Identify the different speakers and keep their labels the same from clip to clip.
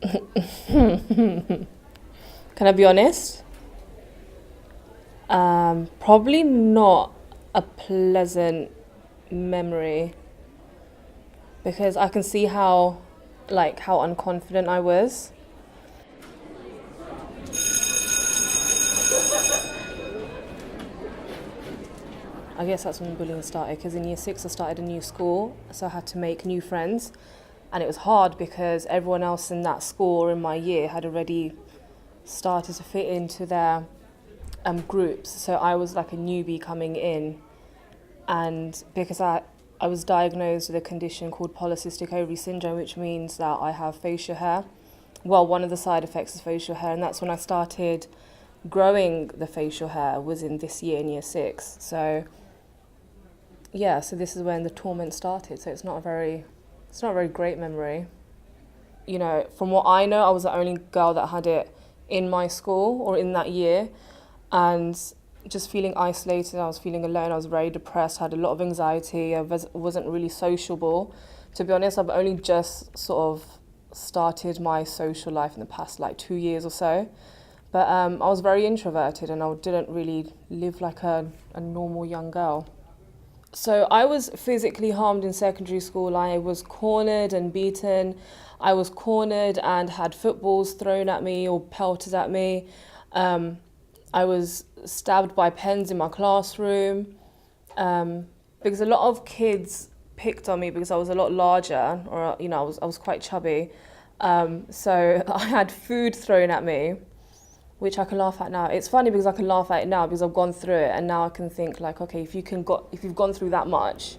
Speaker 1: Can I be honest? Probably not a pleasant memory because I can see how unconfident I was. I guess that's when bullying started because in year six I started a new school, so I had to make new friends, and it was hard because everyone else in that school or in my year had already started to fit into their groups. So I was like a newbie coming in, and because I was diagnosed with a condition called polycystic ovary syndrome, which means that I have facial hair. Well, one of the side effects is facial hair, and that's when I started growing the facial hair was in this year, in year six. So yeah, so this is when the torment started. So it's not a very great memory. You know, from what I know, I was the only girl that had it in my school or in that year, and just feeling isolated. I was feeling alone. I was very depressed. Had a lot of anxiety. Wasn't really sociable. To be honest, I've only just sort of started my social life in the past like 2 years or so. But I was very introverted and I didn't really live like a normal young girl. So I was physically harmed in secondary school. I was cornered and beaten. I was cornered and had footballs thrown at me or pelted at me. I was stabbed by pens in my classroom because a lot of kids picked on me because I was a lot larger, or you know, I was quite chubby. So I had food thrown at me, which I can laugh at now. It's funny because I can laugh at it now because I've gone through it, and now I can think like, okay, if you've gone through that much,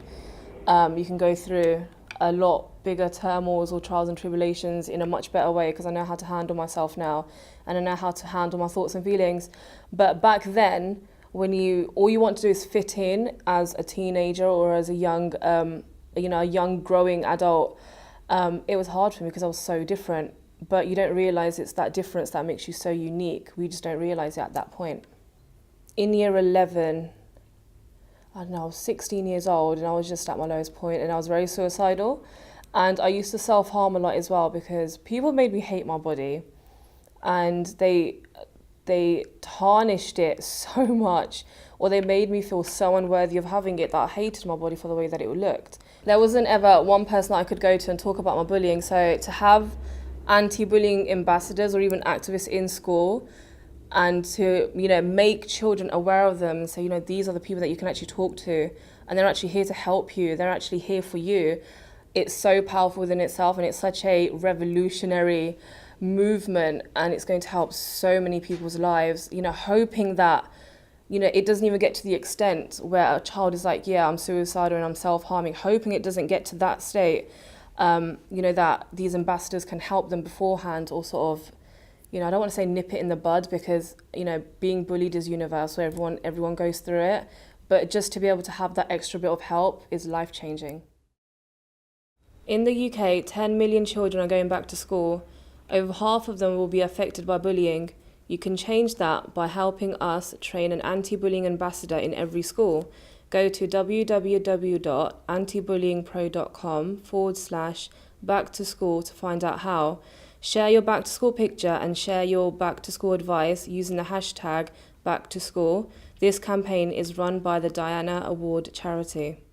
Speaker 1: you can go through a lot bigger turmoils or trials and tribulations in a much better way because I know how to handle myself now, and I know how to handle my thoughts and feelings. But back then, when all you want to do is fit in as a teenager or as a young, a young growing adult, it was hard for me because I was so different. But you don't realise it's that difference that makes you so unique. We just don't realise it at that point. In year 11, I don't know, I was 16 years old and I was just at my lowest point and I was very suicidal. And I used to self-harm a lot as well because people made me hate my body, and they tarnished it so much, or they made me feel so unworthy of having it that I hated my body for the way that it looked. There wasn't ever one person that I could go to and talk about my bullying. So to have anti-bullying ambassadors or even activists in school, and to make children aware of them and say, these are the people that you can actually talk to, and they're actually here to help you, they're actually here for you. It's so powerful within itself, and it's such a revolutionary movement, and it's going to help so many people's lives. Hoping that it doesn't even get to the extent where a child is like, yeah, I'm suicidal and I'm self-harming, hoping it doesn't get to that state. That these ambassadors can help them beforehand, or sort of, I don't want to say nip it in the bud because, being bullied is universal, everyone goes through it, but just to be able to have that extra bit of help is life-changing. In the UK, 10 million children are going back to school. Over half of them will be affected by bullying. You can change that by helping us train an anti-bullying ambassador in every school. Go to www.antibullyingpro.com/back to school to find out how. Share your back to school picture and share your back to school advice using the hashtag back to school. This campaign is run by the Diana Award charity.